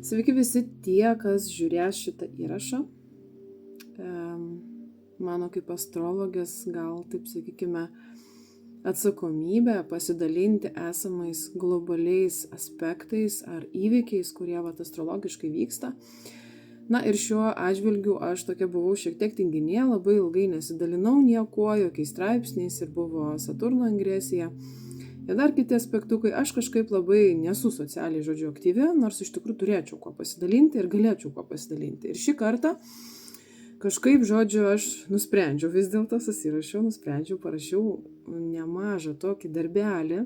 Sveiki visi tie, kas žiūrės šitą įrašą. Mano kaip astrologės gal, taip sakykime, atsakomybė pasidalinti esamais globaliais aspektais ar įvykiais, kurie astrologiškai vyksta. Na ir šiuo atžvilgiu aš tokia buvau šiek tiek tinginė, labai ilgai nesidalinau niekuo, jokiais straipsniais ir buvo Saturno ingresija. Ir dar kiti aspektukai, aš kažkaip labai nesu socialiai, aktyvi, nors iš tikrųjų turėčiau kuo pasidalinti ir galėčiau kuo pasidalinti. Ir šį kartą kažkaip, aš nusprendžiau, vis dėlto susirašiau, parašiau nemažą tokį darbelį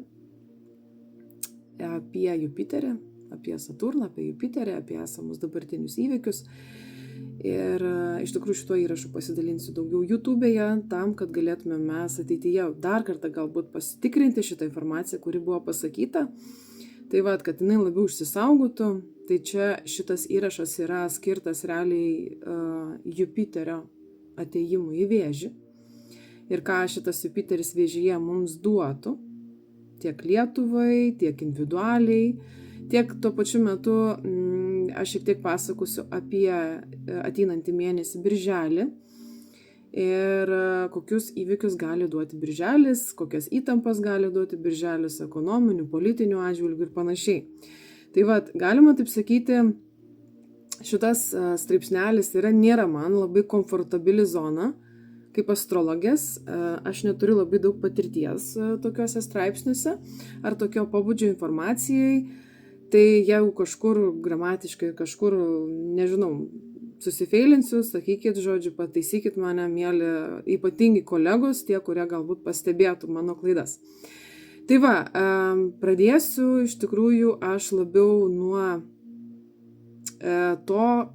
apie Jupiterį, apie Saturną, apie Jupiterį, apie esamus dabartinius įvykius. Ir iš tikrųjų šituo įrašu pasidalinsiu daugiau YouTube'e, tam, kad galėtume mes ateityje dar kartą galbūt pasitikrinti šitą informaciją, kuri buvo pasakyta. Tai kad jinai labiau užsisaugotų, tai čia šitas įrašas yra skirtas realiai Jupiterio atėjimui į Vėžį. Ir ką šitas Jupiteris Vėžyje mums duotų, tiek Lietuvai, tiek individualiai, tiek tuo pačiu metu aš šiek tiek pasakosiu apie ateinantį mėnesį Birželį ir kokius įvykius gali duoti Birželis, kokias įtampas gali duoti Birželis ekonominių, politinių atžvilgių ir panašiai. Tai galima taip sakyti, šitas straipsnelis nėra man labai komfortabili zona. Kaip astrologės, aš neturiu labai daug patirties tokiuose straipsniuose ar tokio pobūdžio informacijai. Tai jeigu kažkur gramatiškai, kažkur, nežinau, susifeilinsiu, sakykit, pataisykit mane, mėly, ypatingi kolegos, tie, kurie galbūt pastebėtų mano klaidas. Tai pradėsiu iš tikrųjų aš labiau nuo to,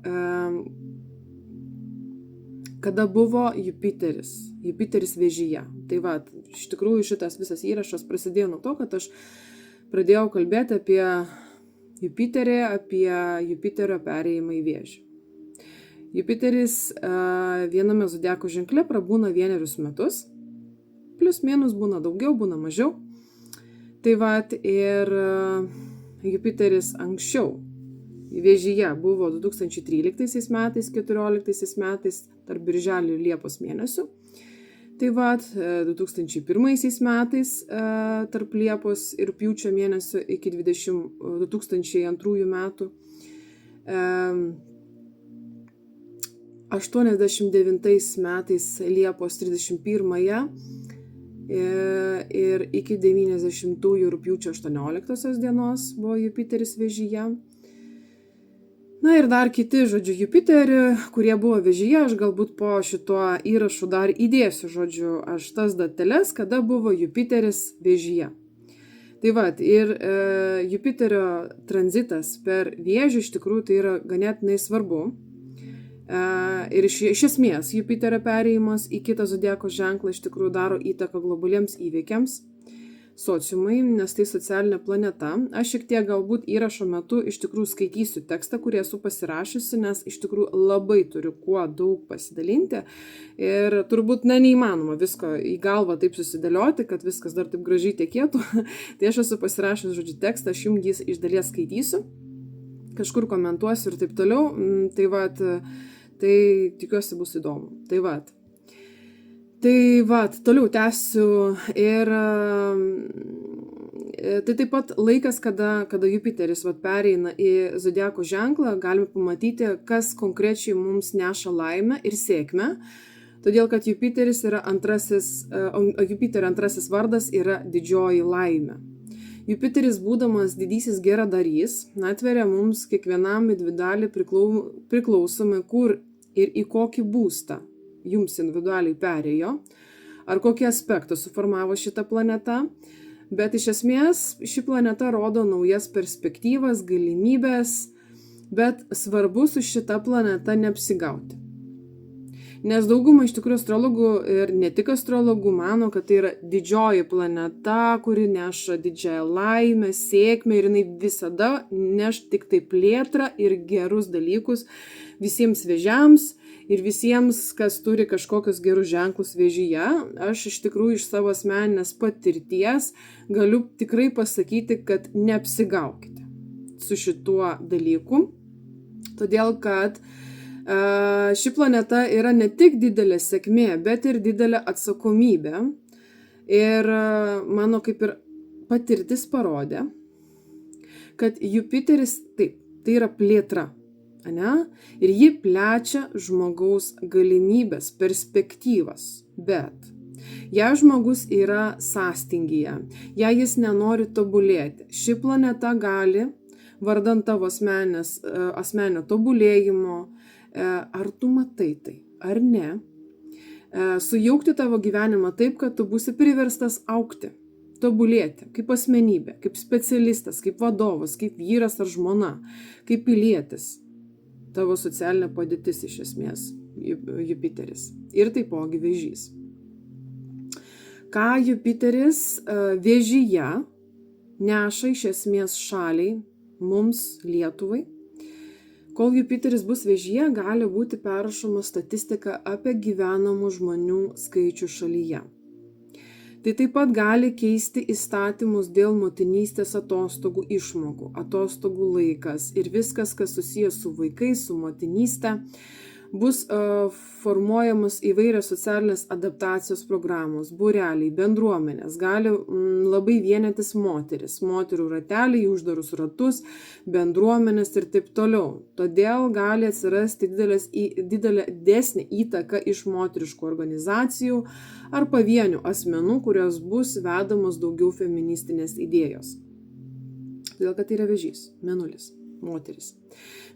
kada buvo Jupiteris Vėžyje. Tai iš tikrųjų šitas visas įrašas prasidėjo nuo to, kad aš pradėjau kalbėti apie Jupiterį, apie Jupiterio perėjimą į Vėžį. Jupiteris viename zodiako ženkle prabūna 1 metus, plius minus būna daugiau, būna mažiau. Tai ir Jupiteris anksčiau Vėžyje buvo 2013 metais, 2014 metais, tarp Birželio ir Liepos mėnesių. Tai 2001 metais tarp Liepos ir Rugpjūčio mėnesio iki 2002 metų. 89 metais Liepos 31 ir iki 90 Rugpjūčio 18 dienos buvo Jupiteris Vėžyje. Na ir dar kiti, Jupiterį, kurie buvo Vėžyje, aš galbūt po šituo įrašu dar įdėsiu, aš tas dateles, kada buvo Jupiteris Vėžyje. Tai ir Jupiterio tranzitas per Vėžį iš tikrųjų tai yra ganėtinai svarbu. Ir iš esmės Jupiterio perėjimas į kitą zodiako ženklą iš tikrųjų daro įtaką globaliems įvykiams, sociumai, nes tai socialinė planeta. Aš šiek tiek galbūt įrašo metu iš tikrųjų skaitysiu tekstą, kurį esu pasirašiusi, nes iš tikrųjų labai turiu kuo daug pasidalinti ir turbūt neįmanoma visko į galvą taip susidėlioti, kad viskas dar taip gražiai tekėtų. Tai aš esu pasirašęs tekstą, aš jums jį iš dalies skaitysiu, kažkur komentuosiu ir taip toliau. Tai tikiuosi bus įdomu. Toliau tęsiu ir tai taip pat laikas, kada Jupiteris pereina į zodiako ženklą, galime pamatyti, kas konkrečiai mums neša laimę ir sėkmę, todėl kad Jupiterio antrasis vardas yra didžioji laimė. Jupiteris, būdamas didysis geradarys, atveria mums kiekvienam individualiai priklausomai, kur ir į kokį būstą jums individualiai perėjo, ar kokį aspektą suformavo šitą planetą, bet iš esmės ši planeta rodo naujas perspektyvas, galimybės, bet svarbu su šita planeta neapsigauti. Nes dauguma iš tikrųjų astrologų ir ne tik astrologų mano, kad tai yra didžioji planeta, kuri neša didžiąją laimę, sėkmę ir jinai visada neš tik tai plėtrą ir gerus dalykus visiems vėžiams ir visiems, kas turi kažkokius gerus ženklus Vėžyje. Aš iš tikrųjų iš savo asmeninės patirties galiu tikrai pasakyti, kad neapsigaukite su šituo dalyku. Todėl, kad ši planeta yra ne tik didelė sėkmė, bet ir didelė atsakomybė. Ir mano kaip ir patirtis parodė, kad Jupiteris taip, tai yra plėtra, ane? Ir ji plečia žmogaus galimybės, perspektyvas, bet jei žmogus yra sąstingyje, jei jis nenori tobulėti, ši planeta gali, vardant tavo asmenio tobulėjimo, ar tu matai tai, ar ne, sujaukti tavo gyvenimą taip, kad tu būsi priverstas augti, tobulėti, kaip asmenybė, kaip specialistas, kaip vadovas, kaip vyras ar žmona, kaip pilietis. Tavo socialinė padėtis iš esmės Jupiteris. Ir taipogi Vėžys. Ką Jupiteris Vėžyje neša iš esmės šaliai, mums, Lietuvai? Kol Jupiteris bus Vėžyje, gali būti perrašoma statistika apie gyvenamų žmonių skaičių šalyje. Tai taip pat gali keisti įstatymus dėl motinystės atostogų išmokų, atostogų laikas ir viskas, kas susijęs su vaikais, su motinyste. Bus formuojamos įvairios socialinės adaptacijos programos, būreliai, bendruomenės, gali labai vienytis moteris, moterų rateliai, uždarus ratus, bendruomenės ir taip toliau. Todėl gali atsirasti didesnė įtaka iš moteriškų organizacijų ar pavienių asmenų, kurios bus vedamos daugiau feministinės idėjos. Todėl, kad tai yra Vėžys, Mėnulis, moteris.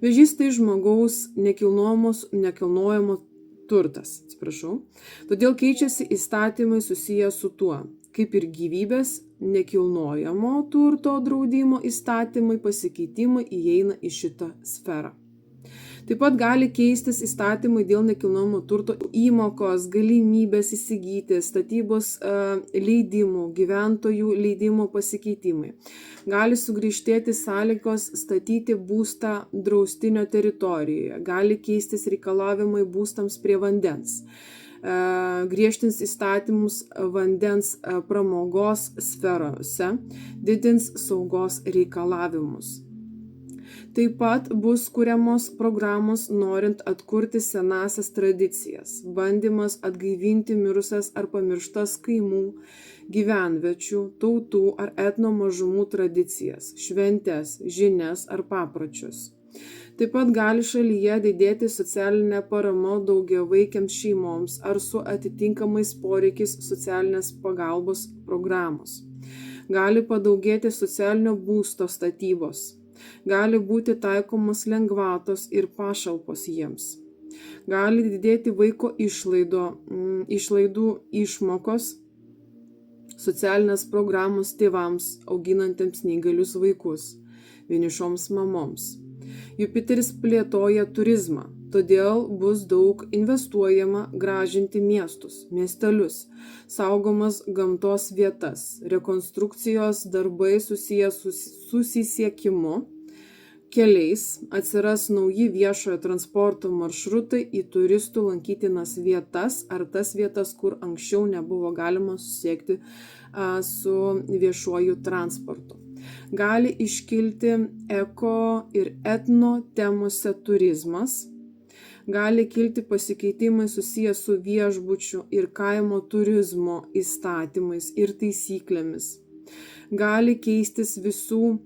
Vėžys tai žmogaus nekilnojamo turtas, Todėl keičiasi įstatymai susiję su tuo, kaip ir gyvybės nekilnojamo turto draudimo įstatymai, pasikeitimai įeina į šitą sferą. Taip pat gali keistis įstatymai dėl nekilnojamo turto įmokos, galimybės įsigyti, statybos leidimų, gyventojų leidimo pasikeitimai. Gali sugrįžtėti sąlygos statyti būstą draustinio teritorijoje, gali keistis reikalavimai būstams prie vandens, griežtins įstatymus vandens pramogos sferose, didins saugos reikalavimus. Taip pat bus kuriamos programos norint atkurti senasias tradicijas, bandymas atgaivinti mirusias ar pamirštas kaimų, gyvenviečių, tautų ar etno mažumų tradicijas, šventes, žinias ar papročius. Taip pat gali šalyje didėti socialinė parama daugiavaikėms šeimoms ar su atitinkamais poreikiais socialinės pagalbos programos. Gali padaugėti socialinio būsto statybos. Gali būti taikomos lengvatos ir pašalpos jiems. Gali didėti vaiko išlaidų išmokos, socialinės programos tėvams, auginantiems neįgalius vaikus, vienišoms mamoms. Jupiteris plėtoja turizmą, todėl bus daug investuojama gražinti miestus, miestelius, saugomas gamtos vietas, rekonstrukcijos darbai susiję su susisiekimu, keliais, atsiras nauji viešojo transporto maršrutai į turistų lankytinas vietas ar tas vietas, kur anksčiau nebuvo galima susisiekti su viešuoju transportu. Gali iškilti eko ir etno temose turizmas, gali kilti pasikeitimai susiję su viešbučių ir kaimo turizmo įstatymais ir taisyklėmis. Gali keistis visų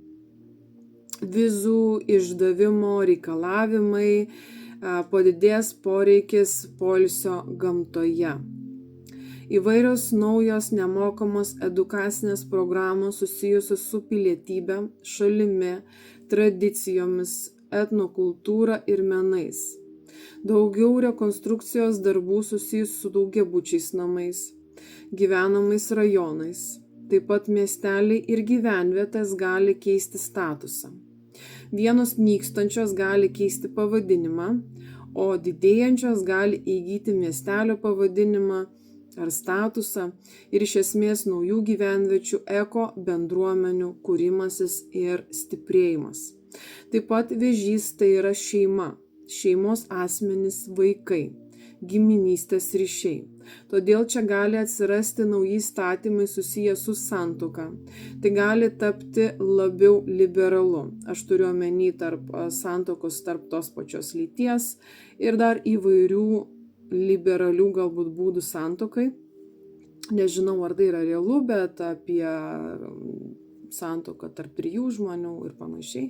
vizų išdavimo reikalavimai, padidės poreikis poilsio gamtoje. Įvairios naujos nemokamos edukacinės programos susijusios su pilietybe, šalimi, tradicijomis, etnokultūra ir menais. Daugiau rekonstrukcijos darbų susijusių su daugiabučiais namais, gyvenamais rajonais. Taip pat miesteliai ir gyvenvietės gali keisti statusą. Vienos nykstančios gali keisti pavadinimą, o didėjančios gali įgyti miestelio pavadinimą ar statusą ir iš esmės naujų gyvenviečių eko bendruomenių kūrimasis ir stiprėjimas. Taip pat Vėžys tai yra šeima, šeimos asmenys, vaikai, giminystės ryšiai. Todėl čia gali atsirasti nauji įstatymai susiję su santuoka. Tai gali tapti labiau liberalu. Aš turiu omeny tarp santuokos tarp tos pačios lyties ir dar įvairių liberalių galbūt būdų santuokai. Nežinau, ar tai yra realu, bet apie santuoką tarp 3 žmonių ir panašiai.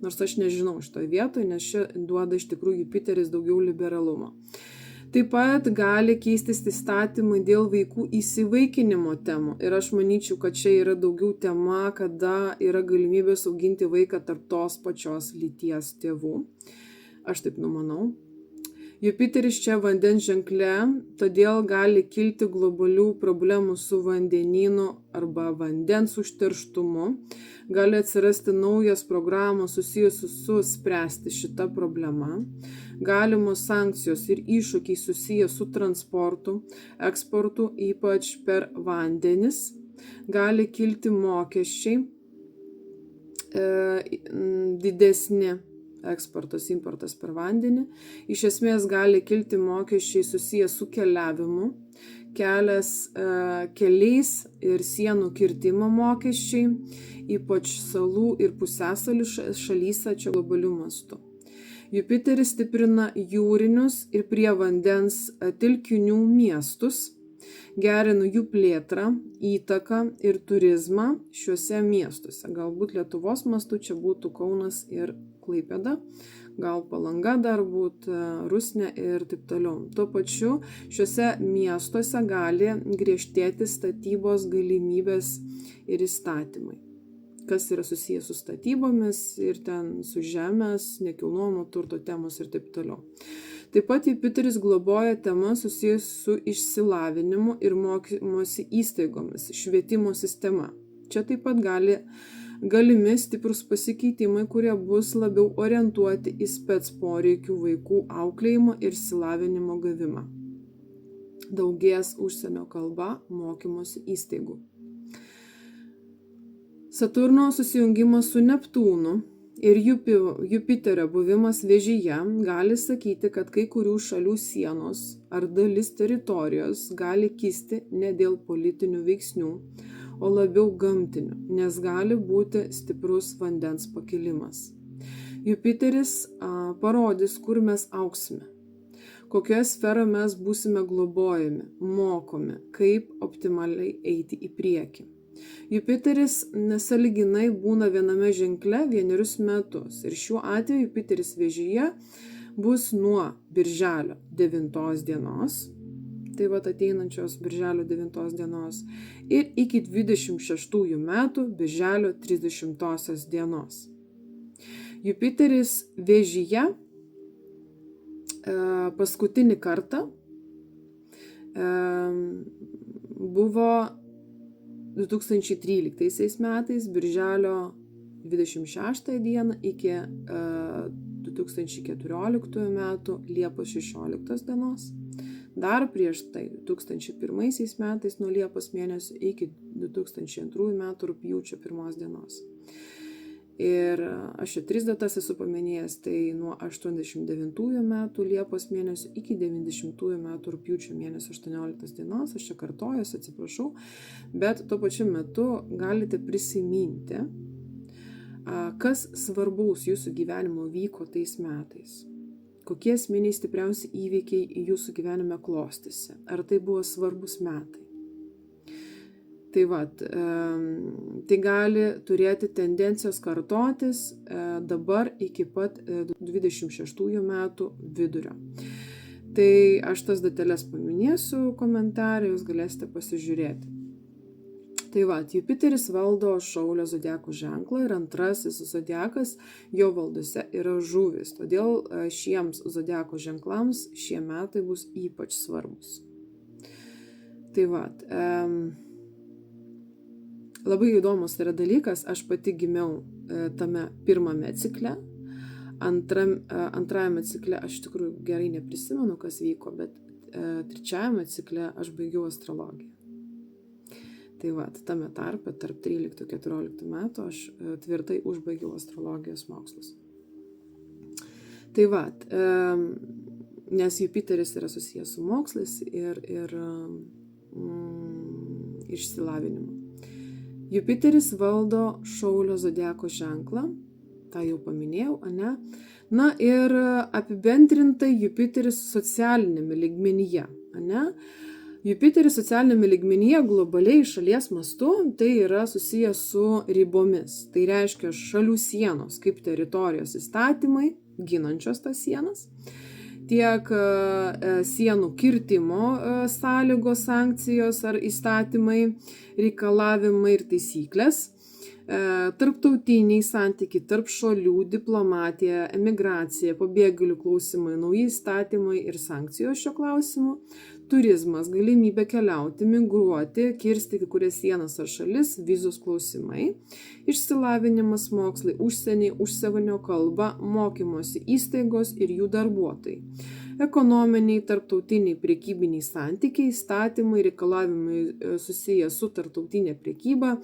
Nors aš nežinau šitoje vietoje, nes čia duoda iš tikrųjų Jupiteris daugiau liberalumo. Taip pat gali keistis įstatymai dėl vaikų įsivaikinimo temų. Ir aš manyčiau, kad čia yra daugiau tema, kada yra galimybės auginti vaiką tarp tos pačios lyties tėvų. Aš taip numanau. Jupiteris čia vandens ženkle, todėl gali kilti globalių problemų su vandenynu arba vandens užterštumu. Gali atsirasti naujas programos susijusios su spręsti šitą problemą. Galimos sankcijos ir iššūkiai susiję su transportu, eksportu, ypač per vandenis. Gali kilti mokesčiai didesni. Eksportas, importas per vandenį. Iš esmės gali kilti mokesčiai susiję su keliavimu, keliais ir sienų kirtimo mokesčiai, ypač salų ir pusiasalių šalyse čia globalių mastų. Jupiteris stiprina jūrinius ir prie vandens telkinių miestus, gerina jų plėtrą, įtaką ir turizmą šiuose miestuose. Galbūt Lietuvos mastu čia būtų Kaunas ir Klaipėda, gal Palanga dar būtų, Rusnė ir taip toliau. Tuo pačiu šiuose miestuose gali griežtėti statybos galimybės ir įstatymai. Kas yra susijęs su statybomis ir ten su žemės, nekilnojamo turto temos ir taip toliau. Taip pat Jupiteris globoja temas susijęs su išsilavinimu ir mokymosi įstaigomis, švietimo sistema. Čia taip pat galimi stiprus pasikeitimai, kurie bus labiau orientuoti į spec poreikių vaikų auklėjimo ir išsilavinimo gavimą. Daugės užsienio kalba mokymosi įstaigų. Saturno susijungimas su Neptūnu ir Jupiterio buvimas Vėžyje gali sakyti, kad kai kurių šalių sienos ar dalis teritorijos gali kisti ne dėl politinių veiksnių, o labiau gamtinių, nes gali būti stiprus vandens pakilimas. Jupiteris parodys, kur mes auksime, kokioje sferoje mes būsime globojami, mokomi, kaip optimaliai eiti į priekį. Jupiteris nesąlyginai būna viename ženkle 1 metus ir šiuo atveju Jupiteris Vėžyje bus nuo birželio 9 dienos, tai vat ateinančios birželio 9 dienos, ir iki 26 metų birželio 30 dienos. Jupiteris Vėžyje paskutinį kartą buvo 2013 metais, birželio 26 dieną iki 2014 metų Liepos 16 dienos. Dar prieš tai 2001 metais nuo Liepos mėnesio iki 2002 metų rugpjūčio 1 dienos. Ir aš čia 3 datas esu paminėjęs, tai nuo 89 metų Liepos mėnesio iki 90 metų rugpjūčio mėnesio 18 dienos. Aš čia kartojuosi, atsiprašau, bet tuo pačiu metu galite prisiminti, kas svarbaus jūsų gyvenimo vyko tais metais. Kokie esminiai stipriausi įvykiai jūsų gyvenime klostėsi. Ar tai buvo svarbus metai? Tai tai gali turėti tendencijos kartotis dabar iki pat 26 metų vidurio. Tai aš tas detalės paminėsiu komentarą, jūs galėsite pasižiūrėti. Tai Jupiteris valdo Šaulio zodiako ženklą ir antrasis zodiakas jo valdose yra žuvys. Todėl šiems zodiako ženklams šie metai bus ypač svarbus. Labai įdomus yra dalykas, aš pati gimiau tame pirmame cikle, antrajame cikle aš tikrųjų gerai neprisimenu, kas vyko, bet trečiajame cikle aš baigiau astrologiją. Tame tarpe, tarp 13-14 metų, aš tvirtai užbaigiau astrologijos mokslus. nes Jupiteris yra susijęs su mokslais ir išsilavinimu. Jupiteris valdo Šaulio zodiako ženklą, tą jau paminėjau, ane? Na ir apibendrintai Jupiteris socialinėme lygmenyje, ane? Jupiteris socialinėme lygmenyje globaliai šalies mastu, tai yra susijęs su ribomis. Tai reiškia šalių sienos kaip teritorijos įstatymai, ginančios tas sienas, tiek sienų kirtimo sąlygos, sankcijos ar įstatymai, reikalavimai ir taisyklės, tarptautiniai santykiai tarp šalių, diplomatija, emigracija, pabėgėlių klausimai, nauji įstatymai ir sankcijos šio klausimu, turizmas, galimybė keliauti, migruoti, kirsti kai kurias sienas ar šalis, vizos klausimai, išsilavinimas, mokslai, užsieniai, užsienio kalba, mokymosi įstaigos ir jų darbuotojai, ekonominiai, tarptautiniai prekybiniai santykiai, įstatymai, reikalavimai susiję su tarptautinė prekyba,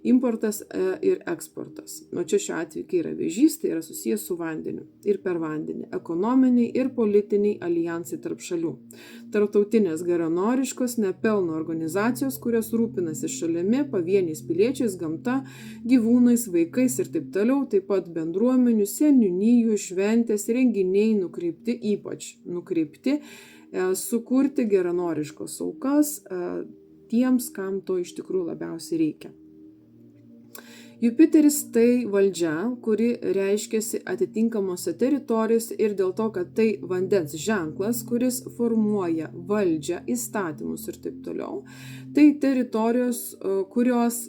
importas ir eksportas. O čia šiuo atveju, kai yra vėžys, tai yra susijęs su vandeniu ir per vandenį, ekonominiai ir politiniai alijansai tarp šalių. Tarptautinės geranoriškos nepelno organizacijos, kurios rūpinasi šalimi, pavieniais piliečiais, gamta, gyvūnais, vaikais ir taip toliau, taip pat bendruomenių, seniūnijų, šventės, renginiai ypač nukreipti, sukurti geranoriškos aukas tiems, kam to iš tikrųjų labiausiai reikia. Jupiteris tai valdžia, kuri reiškiasi atitinkamose teritorijose ir dėl to, kad tai vandens ženklas, kuris formuoja valdžią, įstatymus ir taip toliau. Tai teritorijos, kurios,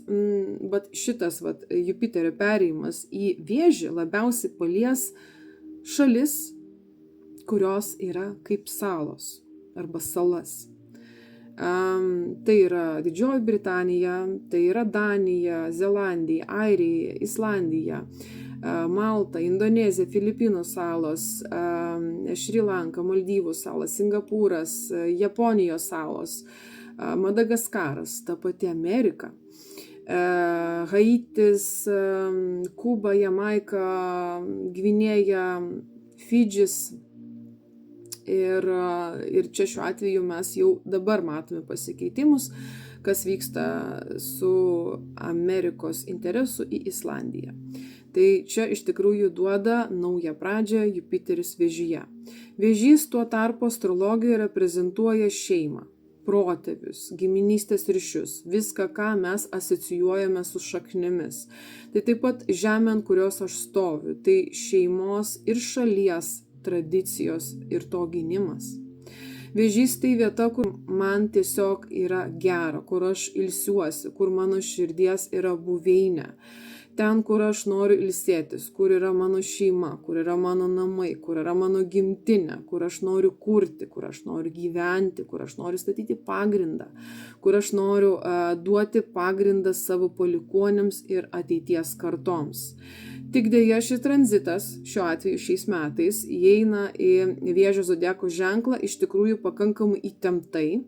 šitas Jupiterio perėjimas į Vėžį labiausiai palies šalis, kurios yra kaip salos arba salas. Tai yra Didžioji Britanija, tai yra Danija, Zelandija, Airija, Islandija, Malta, Indonezija, Filipinų salos, Šri Lanka, Maldyvų salos, Singapūras, Japonijos salos, Madagaskaras, ta pati Amerika, Haitis, Kuba, Jamaika, Gvinėja, Fidžis. Ir čia šiuo atveju mes jau dabar matome pasikeitimus, kas vyksta su Amerikos interesu į Islandiją. Tai čia iš tikrųjų duoda naują pradžią Jupiteris Vėžyje. Vėžys tuo tarpu astrologijoje reprezentuoja šeimą, protėvius, giminystės ryšius, viską, ką mes asocijuojame su šaknimis. Tai taip pat žemė, ant kurios aš stoviu, tai šeimos ir šalies tradicijos ir to gynimas. Vėžys tai vieta, kur man tiesiog yra gera, kur aš ilsiuosi, kur mano širdies yra buveinė. Ten, kur aš noriu ilsėtis, kur yra mano šeima, kur yra mano namai, kur yra mano gimtinė, kur aš noriu kurti, kur aš noriu gyventi, kur aš noriu statyti pagrindą, kur aš noriu duoti pagrindą savo palikuonims ir ateities kartoms. Tik dėja šis tranzitas, šiuo atveju šiais metais, įeina į Vėžio zodiako ženklą iš tikrųjų pakankamai įtemptai.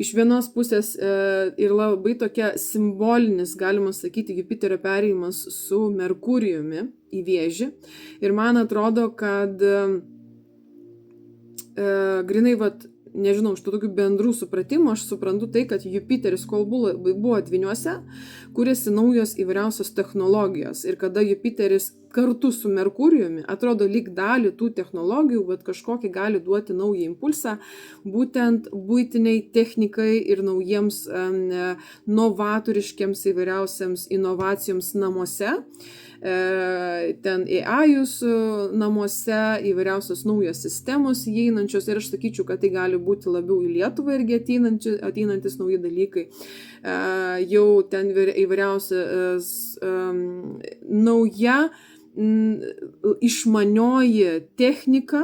Iš vienos pusės ir labai tokia simbolinis, galima sakyti, Jupiterio perėjimas su Merkurijumi į Vėžį. Ir man atrodo, kad grinai nežinau, iš tų tokių bendrų supratimų, aš suprantu tai, kad Jupiteris, kol buvo dvyniuose, kūrėsi naujos įvairiausios technologijos. Ir kada Jupiteris kartu su Merkurijumi atrodo lyg dalį tų technologijų, bet kažkokį gali duoti naują impulsą, būtent buitiniai technikai ir naujiems novatoriškiams įvairiausiams inovacijoms namuose. Ten AI-us namuose, įvairiausios naujos sistemos įeinančios ir aš sakyčiau, kad tai gali būti labiau į Lietuvą irgi ateinantis nauji dalykai. Jau ten įvairiausias nauja išmanioji technika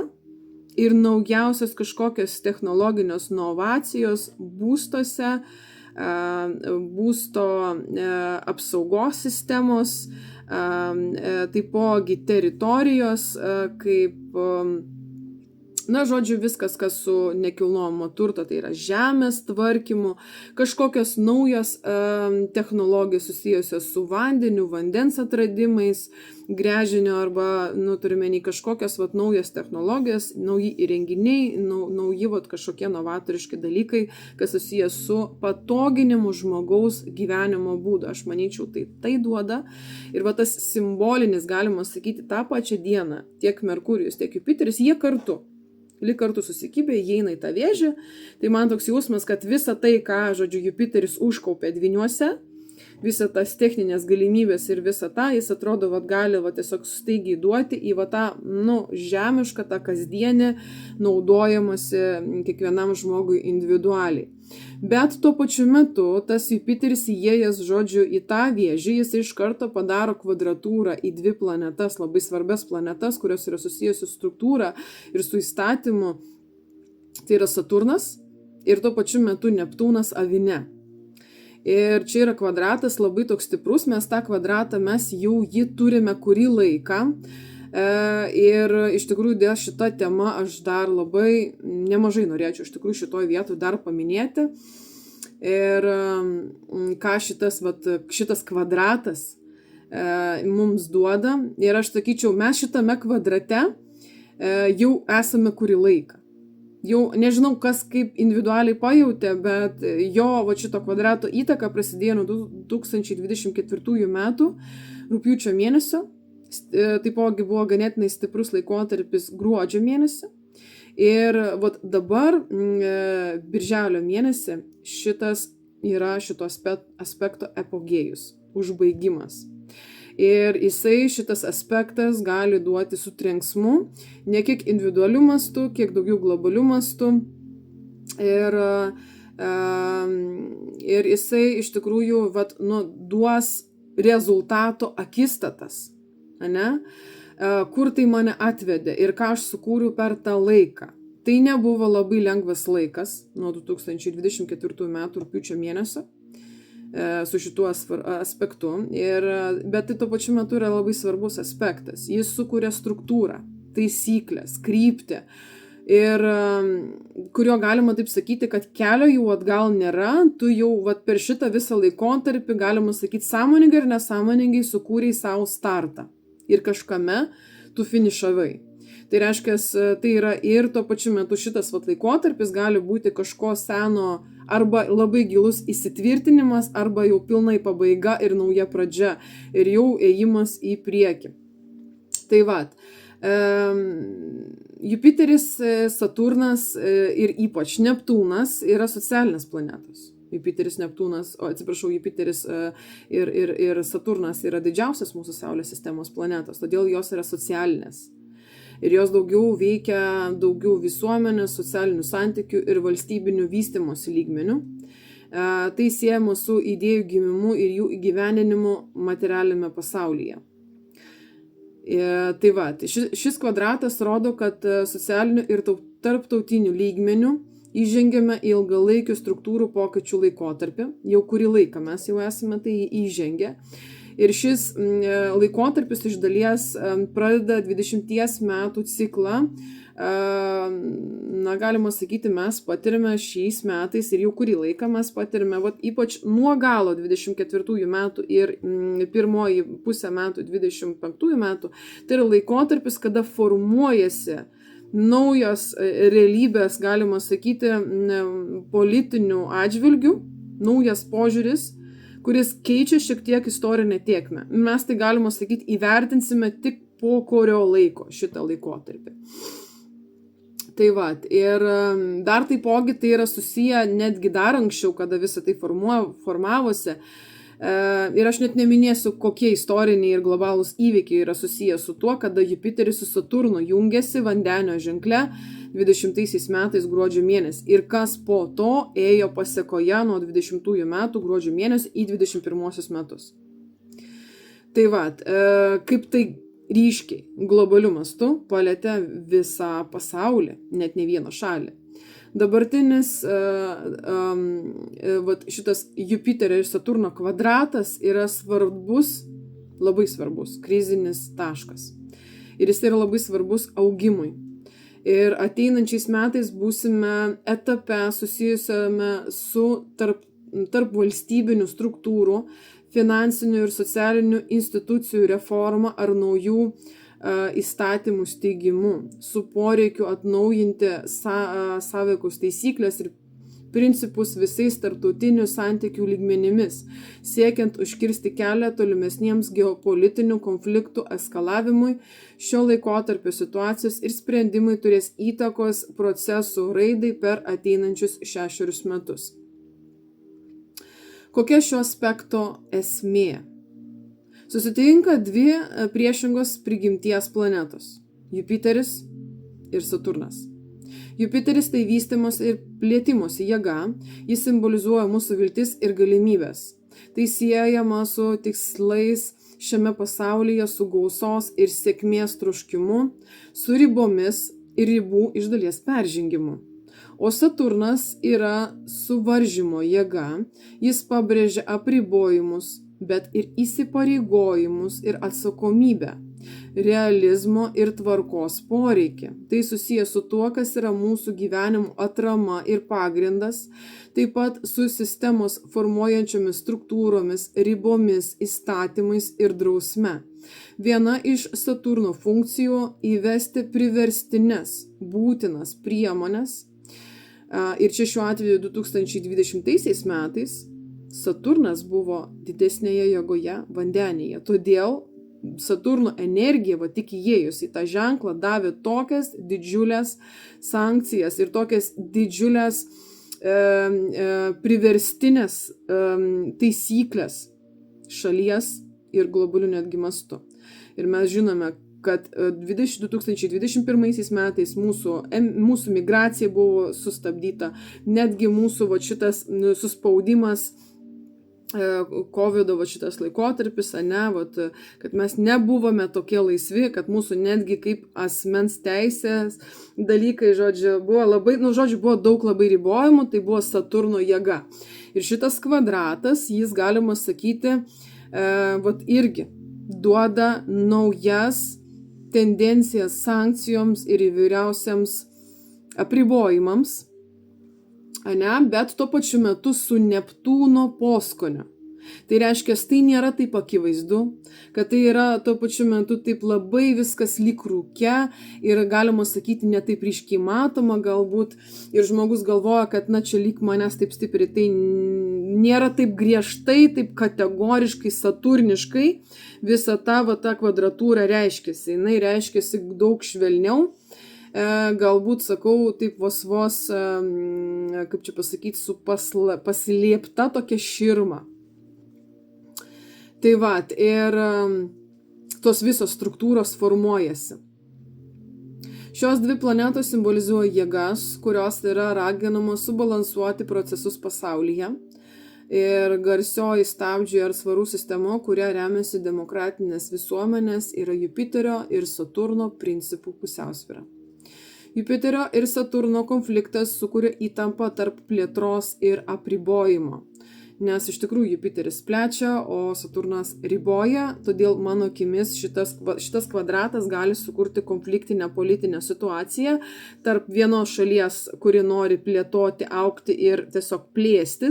ir naujausios kažkokios technologinės inovacijos būstuose, būsto apsaugos sistemos, taipogi teritorijos, kaip Na, žodžiu, viskas, kas su nekilnojamo turto, tai yra žemės tvarkymu, kažkokios naujos technologijos susijusios su vandeniu, vandens atradimais, gręžinio arba, turime nei kažkokios naujos technologijos, nauji įrenginiai, nauji kažkokie novatoriški dalykai, kas susijęs su patoginimu žmogaus gyvenimo būdu. Aš manyčiau, tai duoda. Ir tas simbolinis, galima sakyti, tą pačią dieną, tiek Merkurijus, tiek Jupiteris, jie kartu. Lyg kartu susikibė, įeina į tą vėžį, tai man toks jausmas, kad visa tai, ką, žodžiu, Jupiteris užkaupė dvyniuose, visą tas techninės galimybės ir visą tą, jis atrodo, gali tiesiog staigiai duoti į tą, žemišką, tą kasdienį, naudojamasi kiekvienam žmogui individualiai. Bet tuo pačiu metu tas Jupiteris įėjęs, žodžiu, į tą vėžį, jis iš karto padaro kvadratūrą į dvi planetas, labai svarbias planetas, kurios yra susijusios su struktūra ir su įstatymu. Tai yra Saturnas ir tuo pačiu metu Neptūnas Avine. Ir čia yra kvadratas labai toks stiprus, mes tą kvadratą, mes jau jį turime kurį laiką. Ir iš tikrųjų dėl šitą temą aš dar labai nemažai norėčiau iš tikrųjų šitoj vietoj dar paminėti. Ir ką šitas kvadratas mums duoda. Ir aš sakyčiau, mes šitame kvadrate jau esame kurį laiką. Jau nežinau, kas kaip individualiai pajautė, bet jo šito kvadrato įtaka prasidėjo nuo 2024 metų rugpjūčio mėnesio. Taipogi buvo ganėtinai stiprus laikotarpis gruodžio mėnesį. Ir dabar, birželio mėnesį, šitas yra šito aspekto apogėjus, užbaigimas. Ir šitas aspektas gali duoti su trenksmu, ne kiek individualiu mastu, kiek daugiau globaliu mastu. Ir jisai iš tikrųjų duos rezultato akistatas, kur tai mane atvedė ir ką aš sukūriau per tą laiką. Tai nebuvo labai lengvas laikas nuo 2024 metų rugpjūčio mėnesio su šituo aspektu, bet tai tuo pačiu metu yra labai svarbus aspektas. Jis sukuria struktūrą, taisyklės, kryptį, ir kurio galima taip sakyti, kad kelio jau atgal nėra, tu jau per šitą visą laikotarpį, galima sakyti, sąmoningai ir nesąmoningai sukūrei savo startą ir kažkame tu finišavai. Tai reiškia, tai yra ir tuo pačiu metu šitas laikotarpis gali būti kažko seno arba labai gilus įsitvirtinimas, arba jau pilnai pabaiga ir nauja pradžia ir jau ėjimas į priekį. Tai Jupiteris, Saturnas ir ypač Neptūnas yra socialinės planetos. Jupiteris ir Saturnas yra didžiausias mūsų Saulės sistemos planetos, todėl jos yra socialinės. Ir jos daugiau veikia visuomenės, socialinių santykių ir valstybinių vystymosi lygmenių. Tai siejama su idėjų gimimu ir jų įgyvendinimu materialiame pasaulyje. Tai šis kvadratas rodo, kad socialinių ir tarptautinių lygmenių įžengiame į ilgalaikių struktūrų pokyčių laikotarpį. Jau kurį laiką mes jau esame tai įžengę. Ir šis laikotarpis iš dalies pradeda 20 metų ciklą. Galima sakyti, mes patirime šiais metais ir jau kurį laiką mes patirime, ypač nuo galo 24 metų ir pirmoji pusę metų 25 metų. Tai yra laikotarpis, kada formuojasi naujos realybės, galima sakyti, politinių atžvilgių, naujas požiūris, kuris keičia šiek tiek istorinę tėkmę. Mes tai, galima sakyti, įvertinsime tik po kurio laiko šitą laikotarpį. Tai ir dar taipogi tai yra susiję netgi dar anksčiau, kada visą tai formavosi. Ir aš net neminėsiu, kokie istoriniai ir globalūs įvykiai yra susiję su tuo, kada Jupiteris su Saturnu jungiasi Vandenio ženkle 20 metais gruodžio mėnesį. Ir kas po to ėjo pasekoje nuo 20 metų gruodžio mėnesį į 21 metus. Tai kaip tai ryškiai globaliu mastu palietė visą pasaulį, net ne vieną šalį. Dabartinis šitas Jupiterio ir Saturno kvadratas yra svarbus, labai svarbus krizinis taškas. Ir jis yra labai svarbus augimui. Ir ateinančiais metais būsime etape susijusiame su tarp valstybinių struktūrų, finansinių ir socialinių institucijų reforma ar naujų įstatymų steigimu, su poreikiu atnaujinti sąveikos taisyklės ir principus visais tarptautinių santykių lygmenimis, siekiant užkirsti kelią tolimesniems geopolitinių konfliktų eskalavimui. Šio laikotarpio situacijos ir sprendimai turės įtakos procesų raidai per ateinančius 6 metus. Kokia šio aspekto esmė? Susitinka dvi priešingos prigimties planetos – Jupiteris ir Saturnas. Jupiteris tai vystymosi ir plėtimosi jėga, jis simbolizuoja mūsų viltis ir galimybės. Tai siejama su tikslais šiame pasaulyje, su gausos ir sėkmės troškimu, su ribomis ir ribų iš dalies peržengimu. O Saturnas yra suvaržymo jėga, jis pabrėžia apribojimus, bet ir įsipareigojimus ir atsakomybę, realizmo ir tvarkos poreikį. Tai susijęs su tuo, kas yra mūsų gyvenimo atrama ir pagrindas, taip pat su sistemos formuojančiomis struktūromis, ribomis, įstatymais ir drausme. Viena iš Saturno funkcijų – įvesti priverstines, būtinas priemones. Ir čia šiuo atveju 2020 metais Saturnas buvo didesnėje jėgoje vandenyje. Todėl Saturno energija, tik įėjus į tą ženklą, davė tokias didžiulės sankcijas ir tokias didžiulės priverstinės taisyklės šalies ir globaliu netgi mastu. Ir mes žinome, kad 2021 metais mūsų migracija buvo sustabdyta, netgi mūsų šitas suspaudimas COVID šitas laikotarpis, kad mes nebuvome tokie laisvi, kad mūsų netgi kaip asmens teisės dalykai, buvo daug labai ribojimų, tai buvo Saturno jėga. Ir šitas kvadratas, jis galima sakyti, irgi duoda naujas tendencijas sankcijoms ir įvairiausiams apribojimams, bet tuo pačiu metu su Neptūno poskoniu. Tai reiškia, tai nėra taip akivaizdu, kad tai yra tuo pačiu metu taip labai viskas lyg rūke ir galima sakyti ne taip ryškiai matoma galbūt ir žmogus galvoja, kad čia lyg manęs taip stipriai, tai nėra taip griežtai, taip kategoriškai, saturniškai visa ta kvadratūra reiškiasi. Jinai reiškiasi daug švelniau. Galbūt, sakau, taip vos, kaip čia pasakyti, su paslėpta tokia širma. Tai ir tos visos struktūros formuojasi. Šios dvi planetos simbolizuoja jėgas, kurios yra raginamos subalansuoti procesus pasaulyje. Ir garsioji stabdžių ar svarų sistema, kuria remiasi demokratinės visuomenės, yra Jupiterio ir Saturno principų pusiausvyra. Jupiterio ir Saturno konfliktas sukuria įtampą tarp plėtros ir apribojimo. Nes iš tikrųjų Jupiteris plečia, o Saturnas riboja, todėl mano akimis šitas kvadratas gali sukurti konfliktinę politinę situaciją tarp vienos šalies, kuri nori plėtoti, augti ir tiesiog plėsti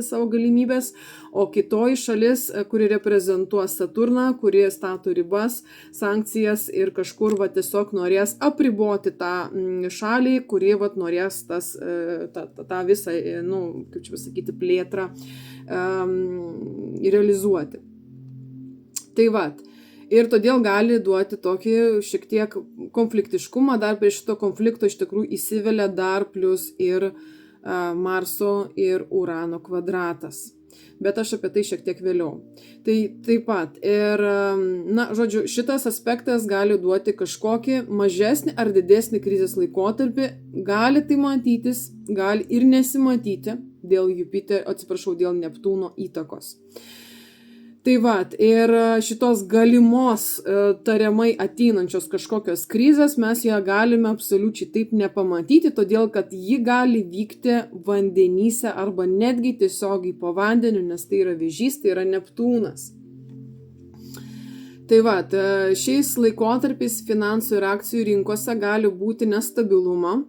savo galimybės, o kitoji šalis, kuri reprezentuos Saturną, kuri stato ribas, sankcijas ir kažkur tiesiog norės apriboti tą šalį, kuri norės tą visą, kaip čia pasakyti, plėtrą realizuoti. Tai ir todėl gali duoti tokį šiek tiek konfliktiškumą, dar prie šito konflikto iš tikrųjų įsivelia dar plus ir Marso ir Urano kvadratas. Bet aš apie tai šiek tiek vėliau. Tai taip pat. Ir, šitas aspektas gali duoti kažkokį mažesnį ar didesnį krizės laikotarpį. Gali tai matytis, gali ir nesimatyti dėl dėl Neptūno įtakos. Tai ir šitos galimos tariamai ateinančios kažkokios krizės mes ją galime absoliučiai taip nepamatyti, todėl kad ji gali vykti vandenyse arba netgi tiesiogiai po vandeniu, nes tai yra vėžys, tai yra Neptūnas. Tai va, šiais laikotarpiais finansų ir akcijų rinkose gali būti nestabilumo,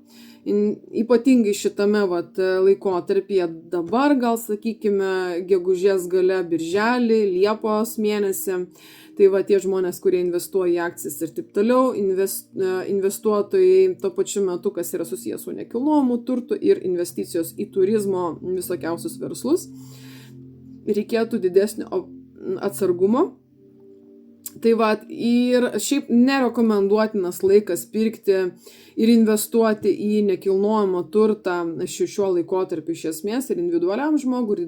ypatingai šitame laikotarpyje dabar, gal sakykime, gegužės gale, birželį, liepos mėnesį. Tai va tie žmonės, kurie investuoja į akcijas ir taip toliau, investuotojai tuo pačiu metu, kas yra susijęs su nekilnojamu turtu ir investicijos į turizmo visokiausius verslus, reikėtų didesnio atsargumo. Tai va, ir šiaip nerekomenduotinas laikas pirkti ir investuoti į nekilnojamą turtą šiuo laikotarpiu iš esmės ir individualiam žmogui, ir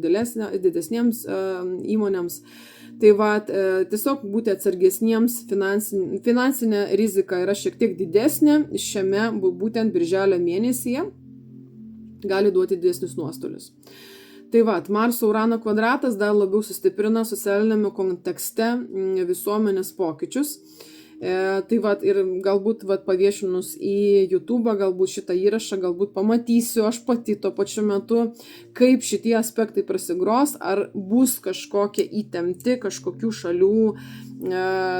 didesniems įmonėms. Tai va, tiesiog būti atsargesniems, finansinė rizika yra šiek tiek didesnė šiame būtent birželio mėnesyje, gali duoti didesnius nuostolius. Tai va, Marso Urano kvadratas dar labiau sustiprina socialinėme kontekste visuomenės pokyčius. Tai va, ir galbūt paviešinus į YouTube, galbūt šitą įrašą, galbūt pamatysiu aš pati tuo pačiu metu, kaip šitie aspektai prasigros, ar bus kažkokie įtempti, kažkokių šalių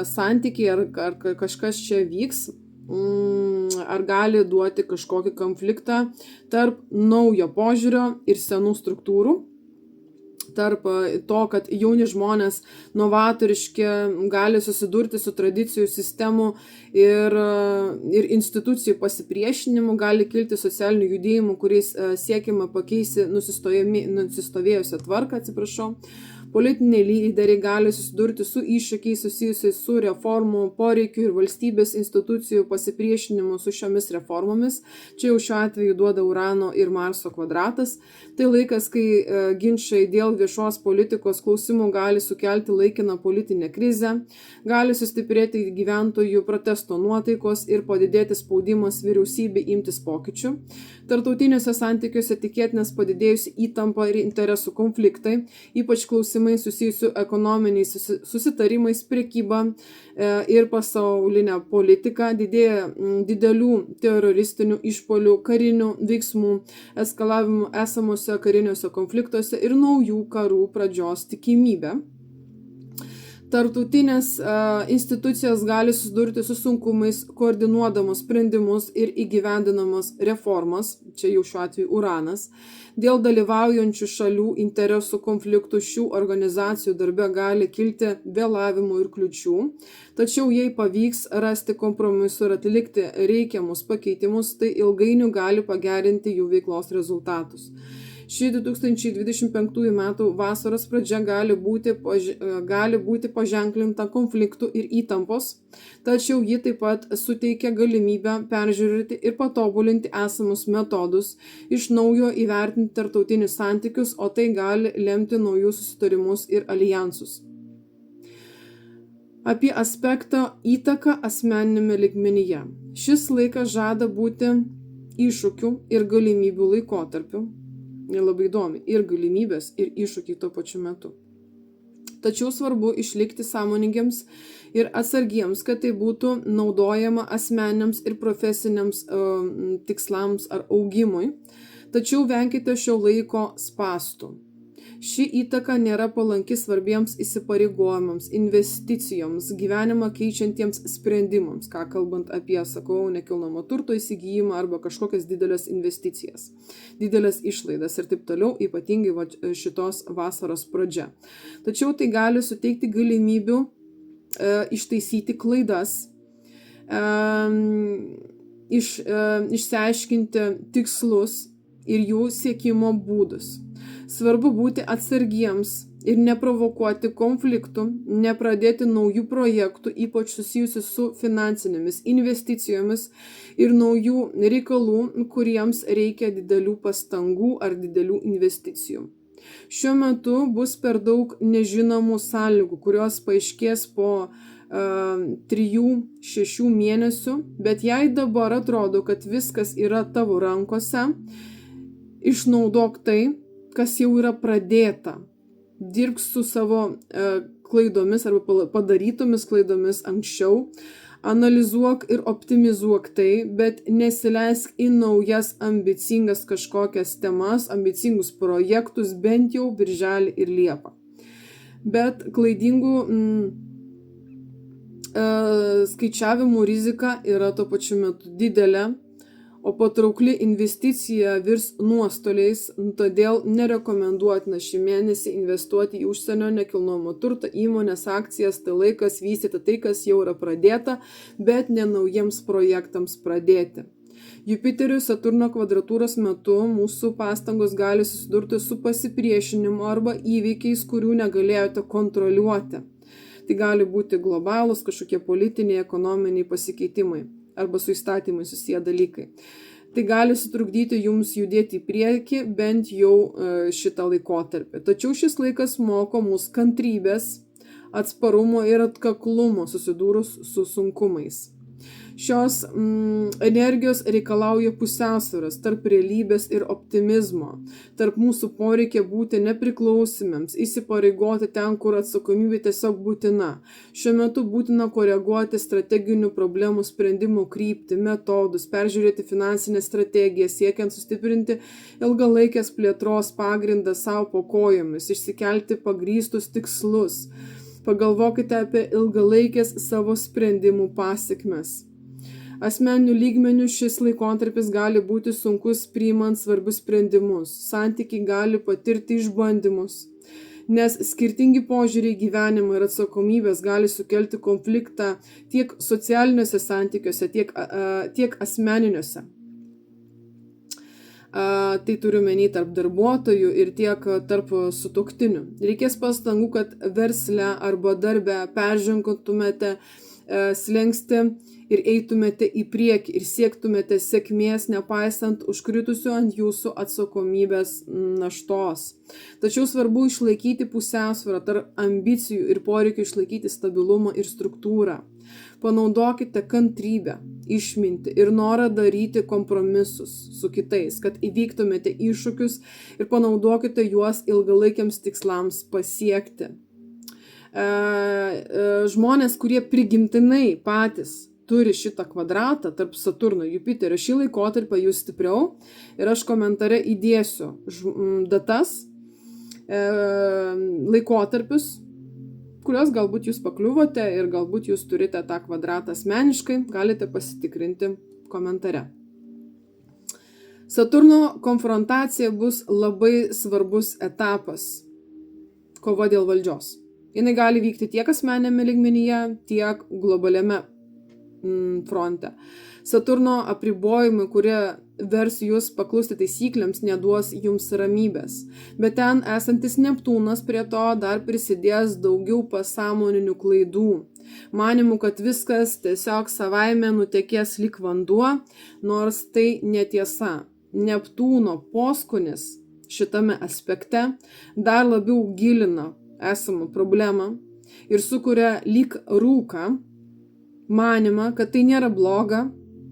santykiai, ar kažkas čia vyks. Ar gali duoti kažkokį konfliktą tarp naujo požiūrio ir senų struktūrų, tarp to, kad jauni žmonės novatoriški gali susidurti su tradicijų sistemų ir institucijų pasipriešinimu, gali kilti socialinių judėjimų, kuriais siekiama pakeisti nusistovėjusią tvarką, Politiniai lyderiai gali susidurti su iššūkiais susijusiais su reformų poreikiu ir valstybės institucijų pasipriešinimu su šiomis reformomis. Čia jau šiuo atveju duoda Urano ir Marso kvadratas. Tai laikas, kai ginčai dėl viešos politikos klausimų gali sukelti laikiną politinę krizę, gali sustiprėti gyventojų protesto nuotaikos ir padidėti spaudimas vyriausybei imtis pokyčių. Tarptautiniuose santykiuose tikėtinas padidėjusi įtampa ir interesų konfliktai, ypač klausimai susijusių ekonominiais susitarimais, prekyba ir pasaulinė politika, didėja didelių teroristinių išpuolių, karinių veiksmų, eskalavimų esamuose kariniuose konfliktuose ir naujų karų pradžios tikimybė. Tarptautinės institucijos gali susidurti su sunkumais, koordinuodamos sprendimus ir įgyvendinamos reformas, čia jau šiuo atveju Uranas. Dėl dalyvaujančių šalių interesų konfliktų šių organizacijų darbe gali kilti vėlavimų ir kliučių, tačiau jei pavyks rasti kompromisų ir atlikti reikiamus pakeitimus, tai ilgainiui gali pagerinti jų veiklos rezultatus. Ši 2025 metų vasaros pradžia gali būti paženklinta konfliktų ir įtampos, tačiau ji taip pat suteikia galimybę peržiūrėti ir patobulinti esamus metodus, iš naujo įvertinti tarptautinius santykius, o tai gali lemti naujus susitarimus ir alijansus. Apie aspektą įtaką asmeninėme lygmenyje. Šis laikas žada būti iššūkių ir galimybių laikotarpiu. Labai įdomi, ir galimybės, ir iššūkiai tuo pačiu metu. Tačiau svarbu išlikti sąmoningiams ir atsargiems, kad tai būtų naudojama asmeniniams ir profesiniams tikslams ar augimui. Tačiau venkite šio laiko spąstų. Ši įtaka nėra palanki svarbiems įsipareigojimams, investicijoms, gyvenimą keičiantiems sprendimams, ką kalbant apie, nekilnojamo turto įsigijimą arba kažkokias didelės investicijas, didelės išlaidas ir taip toliau, ypatingai šitos vasaros pradžia. Tačiau tai gali suteikti galimybių ištaisyti klaidas, išsiaiškinti tikslus ir jų siekimo būdus. Svarbu būti atsargiems ir neprovokuoti konfliktų, nepradėti naujų projektų, ypač susijusių su finansinėmis investicijomis ir naujų reikalų, kuriems reikia didelių pastangų ar didelių investicijų. Šiuo metu bus per daug nežinomų sąlygų, kurios paaiškės po 3-6 mėnesių, bet jei dabar atrodo, kad viskas yra tavo rankose, išnaudok tai, kas jau yra pradėta. Dirbk su savo klaidomis arba padarytomis klaidomis anksčiau, analizuok ir optimizuok tai, bet nesileisk į naujas ambicingas kažkokias temas, ambicingus projektus, bent jau birželį ir liepą. Bet klaidingų skaičiavimų rizika yra tuo pačiu metu didelė, o patraukli investicija virs nuostoliais, todėl nerekomenduotina šį mėnesį investuoti į užsienio nekilnojamo turtą, įmonės, akcijas, tai laikas vystyti tai, kas jau yra pradėta, bet ne naujiems projektams pradėti. Jupiterio Saturno kvadratūros metu mūsų pastangos gali susidurti su pasipriešinimu arba įvykiais, kurių negalėjote kontroliuoti. Tai gali būti globalūs kažkokie politiniai, ekonominiai pasikeitimai arba su įstatymai susiję dalykai. Tai gali sutrukdyti jums judėti į priekį bent jau šitą laikotarpį. Tačiau šis laikas moko mus kantrybės, atsparumo ir atkaklumo susidūrus su sunkumais. Šios energijos reikalauja pusiausvyros tarp realybės ir optimizmo, tarp mūsų poreikia būti nepriklausomiems, įsipareigoti ten, kur atsakomybė tiesiog būtina. Šiuo metu būtina koreguoti strateginių problemų sprendimų kryptį, metodus, peržiūrėti finansinę strategiją, siekiant sustiprinti ilgalaikės plėtros pagrindą savo po kojomis, išsikelti pagrįstus tikslus. Pagalvokite apie ilgalaikės savo sprendimų pasekmes. Asmeninių lygmenių šis laikotarpis gali būti sunkus priimant svarbius sprendimus. Santykiai gali patirti išbandymus, nes skirtingi požiūriai gyvenimą ir atsakomybės gali sukelti konfliktą tiek socialiniuose santykiuose, tiek asmeniniuose. Tai turiu menį tarp darbuotojų ir tiek tarp sutuoktinių. Reikės pastangų, kad versle arba darbe peržengtumėte slenkstį ir eitumėte į priekį ir siektumėte sėkmės, nepaisant užkritusių ant jūsų atsakomybės naštos. Tačiau svarbu išlaikyti pusiausvyrą tarp ambicijų ir poreikių išlaikyti stabilumą ir struktūrą. Panaudokite kantrybę, išmintį ir norą daryti kompromisus su kitais, kad įvyktumėte iššūkius ir panaudokite juos ilgalaikiams tikslams pasiekti. Žmonės, kurie prigimtinai patys turi šitą kvadratą tarp Saturno ir Jupiterio, šį laikotarpį jūs stipriau ir aš komentare įdėsiu datas, laikotarpius, kurios galbūt jūs pakliuvote ir galbūt jūs turite tą kvadratą asmeniškai, galite pasitikrinti komentare. Saturno konfrontacija bus labai svarbus etapas, kova dėl valdžios. Jis gali vykti tiek asmeniniame lygmenyje, tiek globaliame fronte. Saturno apribojimai, kurie vers jūs paklusti taisyklėms, neduos jums ramybės. Bet ten esantis Neptūnas prie to dar prisidės daugiau pasąmoninių klaidų. Manimų, kad viskas tiesiog savaime nutekės lyg vanduo, nors tai netiesa. Neptūno poskonis šitame aspekte dar labiau gilina esamą problemą ir sukuria lyg rūką, manimą, kad tai nėra bloga,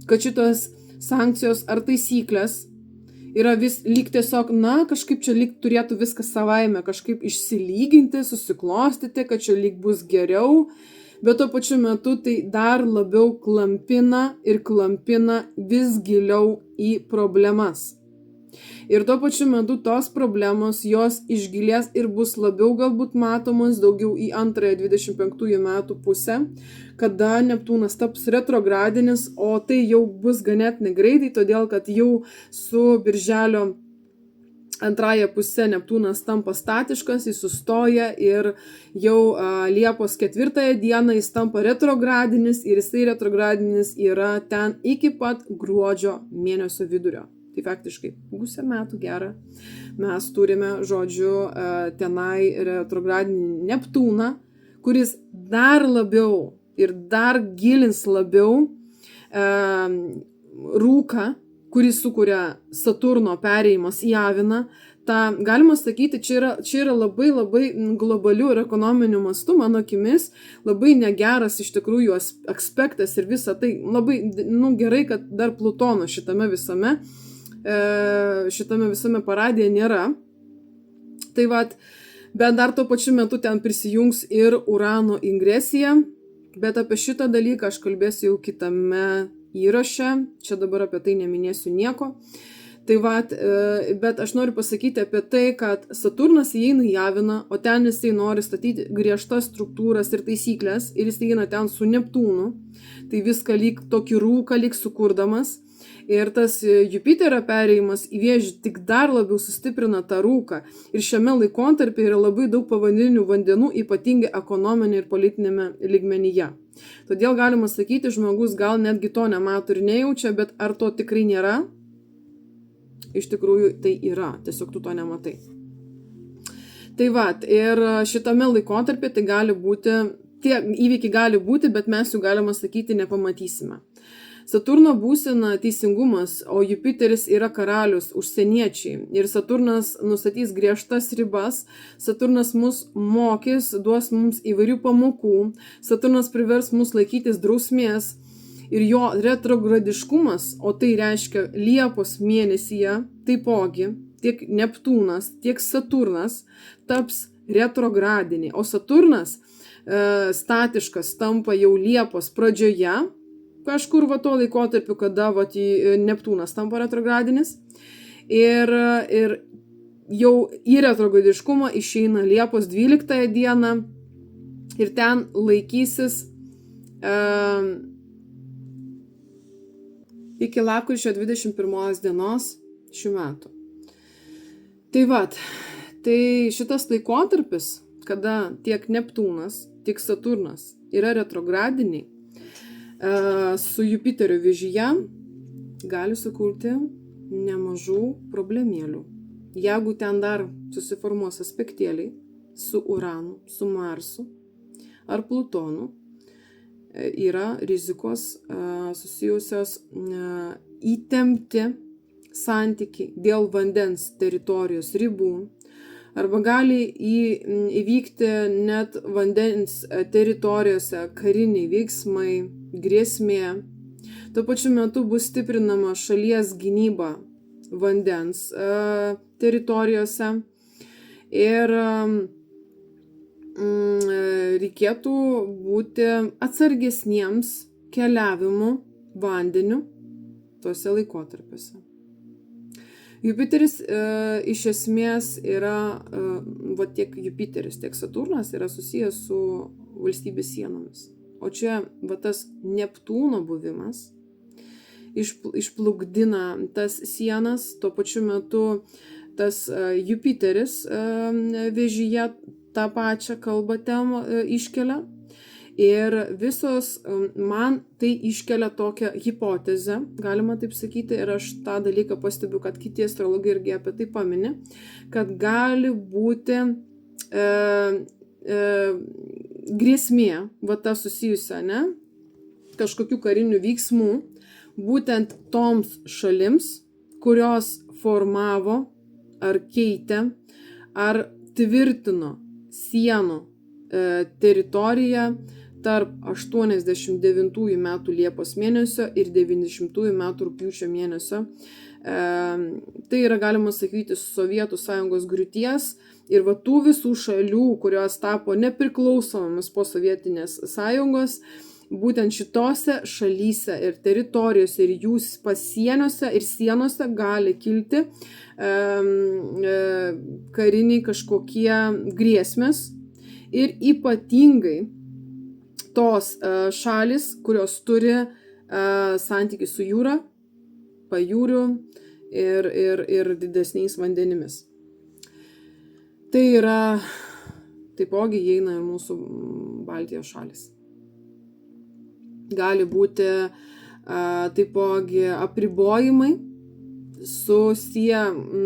kad šitos sankcijos ar taisyklės yra vis lyg tiesiog, kažkaip čia lyg turėtų viskas savaime kažkaip išsilyginti, susiklostyti, kad čia lyg bus geriau, bet tuo pačiu metu tai dar labiau klampina vis giliau į problemas. Ir tuo pačiu metu tos problemos jos išgilės ir bus labiau galbūt matomos daugiau į antrąją 25 metų pusę, kada Neptūnas taps retrogradinis, o tai jau bus ganėtinai greitai, todėl kad jau su birželio antrąją pusę Neptūnas tampa statiškas, jis sustoja ir jau Liepos 4 dieną jis tampa retrogradinis ir jisai retrogradinis yra ten iki pat gruodžio mėnesio vidurio. Tai faktiškai pusę metų gerą mes turime, tenai retrogradinį Neptūną, kuris dar labiau ir dar gilins labiau rūką, kuris sukuria Saturno perėjimas į Aviną. Galima sakyti, čia yra labai globalių ir ekonominių mastų, mano akimis, labai negeras iš tikrųjų aspektas ir visa tai labai gerai, kad dar Plutono šitame visame paradėje nėra. Tai bet dar tuo pačiu metu ten prisijungs ir Urano ingresija, bet apie šitą dalyką aš kalbėsiu jau kitame įraše, čia dabar apie tai neminėsiu nieko. Tai bet aš noriu pasakyti apie tai, kad Saturnas įeina į Aviną, o ten jisai nori statyti griežtas struktūras ir taisyklės ir jis įeina ten su Neptūnu, tai viską lyg tokį rūką lyg sukurdamas. Ir tas Jupiterio perėjimas į Vėžį tik dar labiau sustiprina tą rūką. Ir šiame laikotarpyje yra labai daug povandeninių vandenų, ypatingai ekonominė ir politinėme lygmenyje. Todėl galima sakyti, žmogus gal netgi to nemato ir nejaučia, bet ar to tikrai nėra? Iš tikrųjų tai yra, tiesiog tu to nematai. Tai ir šitame laikotarpyje tai gali būti, tie įvykiai gali būti, bet mes jų galima sakyti nepamatysime. Saturno būsena teisingumas, o Jupiteris yra karalius, užsieniečiai. Ir Saturnas nustatys griežtas ribas, Saturnas mus mokys, duos mums įvairių pamokų, Saturnas privers mus laikytis drausmės. Ir jo retrogradiškumas, o tai reiškia Liepos mėnesyje, taipogi tiek Neptūnas, tiek Saturnas taps retrogradiniai. O Saturnas statiškas tampa jau Liepos pradžioje, kažkur to laikotarpiu, kada Neptūnas tampa retrogradinis. Ir jau į retrogradiškumą išeina Liepos 12 dieną ir ten laikysis iki lapkričio 21 dienos šių metų. Tai šitas laikotarpis, kada tiek Neptūnas, tiek Saturnas yra retrogradiniai, su Jupiterio Vėžyje gali sukurti nemažų problemėlių. Jeigu ten dar susiformuos aspektėliai su Uranu, su Marsu ar Plutonu, yra rizikos susijusios įtempti santykiai dėl vandens teritorijos ribų, arba gali įvykti net vandens teritorijose kariniai veiksmai, grėsmė. Tuo pačiu metu bus stiprinama šalies gynyba vandens teritorijose ir reikėtų būti atsargesniems keliavimu vandeniu tuose laikotarpiuose. Jupiteris iš esmės yra, tiek Jupiteris, tiek Saturnas yra susijęs su valstybės sienomis. O čia tas Neptūno buvimas išplukdina tas sienas, tuo pačiu metu tas Jupiteris Vėžyje tą pačią kalbą temą iškelia. Ir visos man tai iškelia tokią hipotezę, galima taip sakyti, ir aš tą dalyką pastebiu, kad kiti astrologai irgi apie tai pamini, kad gali būti grėsmė, ta susijusia, kažkokių karinių veiksmų, būtent toms šalims, kurios formavo ar keitė, ar tvirtino sienų teritoriją tarp 89 metų Liepos mėnesio ir 90 metų rugpjūčio mėnesio. Tai yra, galima sakyti, Sovietų sąjungos griūties ir tų visų šalių, kurios tapo nepriklausomomis po Sovietinės sąjungos, būtent šitose šalyse ir teritorijose ir jų pasieniuose ir sienose gali kilti kariniai kažkokie grėsmės. Ir ypatingai tos šalis, kurios turi santykį su jūra, pajūriu ir didesniais vandenimis. Tai yra, taipogi įeina ir mūsų Baltijos šalis. Gali būti taipogi apribojimai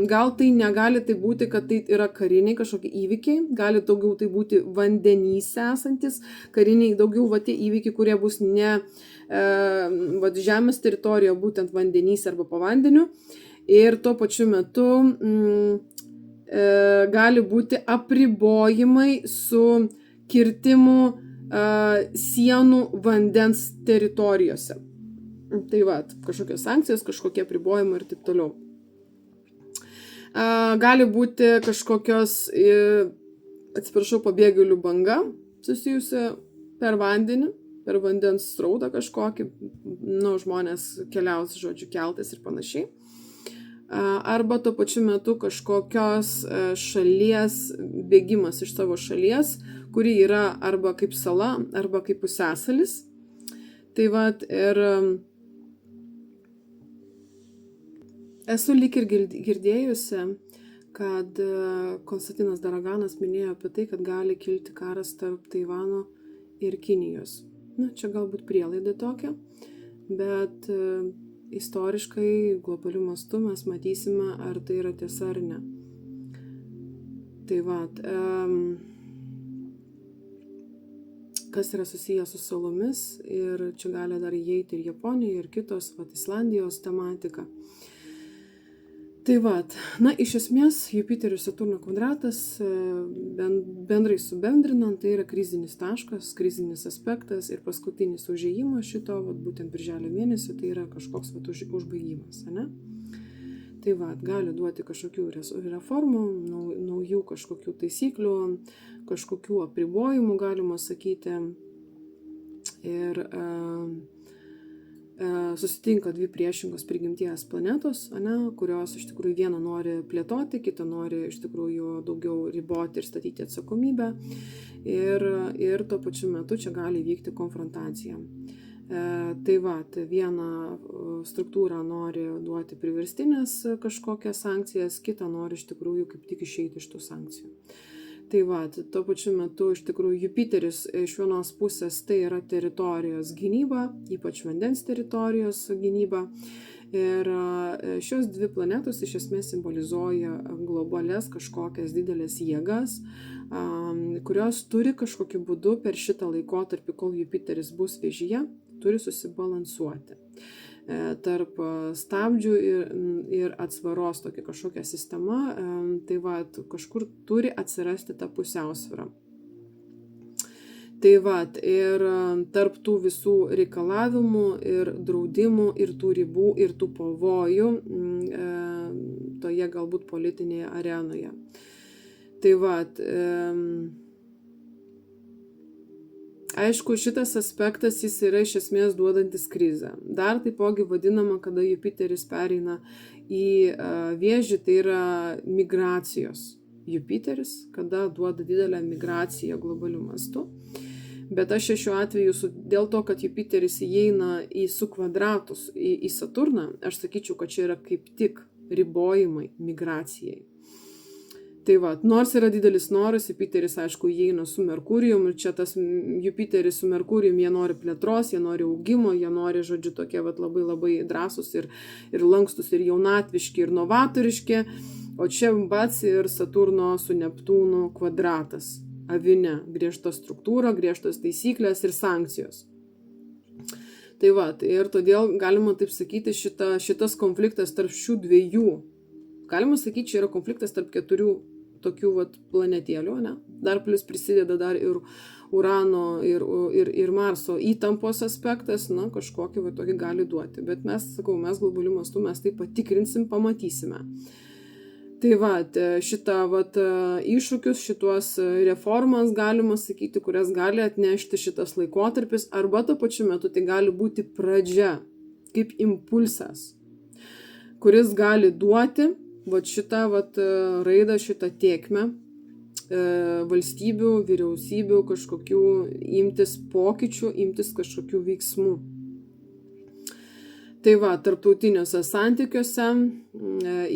gal tai negali tai būti, kad tai yra kariniai kažkokie įvykiai, gali daugiau tai būti vandenyse esantis kariniai, daugiau tie įvykiai, kurie bus ne žemės teritorijoje, būtent vandenyse arba po vandeniu. Ir tuo pačiu metu gali būti apribojimai su kirtimu sienų vandens teritorijose. Tai kažkokios sankcijos, kažkokie apribojimai ir taip toliau. Gali būti kažkokios, pabėgėlių banga susijusi per vandenį, per vandens srautą kažkokį, žmonės keliaus, keltais ir panašiai. arba tuo pačiu metu kažkokios šalies bėgimas iš savo šalies, kuri yra arba kaip sala, arba kaip pusiasalis. Tai vat ir esu lyg ir girdėjusi, kad Konstantinas Daraganas minėjo apie tai, kad gali kilti karas tarp Taivano ir Kinijos. Na, čia galbūt prielaida tokia, bet istoriškai globaliu mastu mes matysime, ar tai yra tiesa ar ne. Tai vat, kas yra susijęs su salomis, ir čia gali dar įeiti ir Japonija, ir kitos, vat, Islandijos tematika. Tai vat, na, iš esmės, Jupiterio Saturno kvadratas, bendrai subendrinant, tai yra krizinis taškas, krizinis aspektas ir paskutinis užėjimas šito, vat, būtent birželio mėnesio, tai yra kažkoks vat, užbaigimas, ne? Tai vat, gali duoti kažkokių reformų, naujų kažkokių taisyklių, kažkokių apribojimų, galima sakyti. Ir susitinka dvi priešingos prigimties planetos, kurios iš tikrųjų vieną nori plėtoti, kitą nori iš tikrųjų daugiau riboti ir statyti atsakomybę. Ir tuo pačiu metu čia gali vykti konfrontacija. Tai vat, viena struktūra nori duoti priverstinės kažkokias sankcijas, kita nori iš tikrųjų kaip tik išeiti iš tų sankcijų. Tai vat, tuo pačiu metu iš tikrųjų Jupiteris iš vienos pusės tai yra teritorijos gynyba, ypač vandens teritorijos gynyba. Ir šios dvi planetos iš esmės simbolizuoja globales kažkokias didelės jėgas, kurios turi kažkokiu būdu per šitą laikotarpį, kol Jupiteris bus Vėžyje, turi susibalansuoti tarp stabdžių ir atsvaros tokia kažkokia sistema, tai vat, kažkur turi atsirasti ta pusiausvyra. Tai vat, ir tarp tų visų reikalavimų ir draudimų ir tų ribų ir tų pavojų toje galbūt politinėje arenoje. Tai vat, aišku, šitas aspektas jis yra iš esmės duodantis krizę. Dar taipogi vadinama, kada Jupiteris pereina į Vėžį, tai yra migracijos Jupiteris, kada duoda didelę migraciją globaliu mastu. Bet aš šiuo atveju, dėl to, kad Jupiteris įeina į su kvadratus, į Saturną, aš sakyčiau, kad čia yra kaip tik ribojimai migracijai. Tai va, nors yra didelis noras, Jupiteris, aišku, įeina su Merkurijum, ir čia tas Jupiteris su Merkurijum, jie nori plėtros, jie nori augimo, jie nori, žodžiu, tokie va, labai labai drąsus ir lankstus, ir jaunatviški, ir novatoriški, o čia bats ir Saturno su Neptūnu kvadratas, avinė, griežta struktūra, griežtos taisyklės ir sankcijos. Tai va, ir todėl galima taip sakyti, šitas konfliktas tarp šių dviejų, galima sakyti, čia yra konfliktas tarp 4 tokių vat planetėlių, ne? Dar plus prisideda dar ir Urano ir Marso įtampos aspektas, na, kažkokį va tokį gali duoti. Bet mes, sakau, mes globaliu mastu, mes tai patikrinsim, pamatysime. Tai va, šitą vat iššūkius, šitos reformas, galima sakyti, kurias gali atnešti šitas laikotarpis, arba tuo pačiu metu tai gali būti pradžia, kaip impulsas, kuris gali duoti vat šitą vat raidą, šitą tėkmę valstybių, vyriausybių kažkokių imtis pokyčių, imtis kažkokių veiksmų. Tai va, tarptautiniuose santykiuose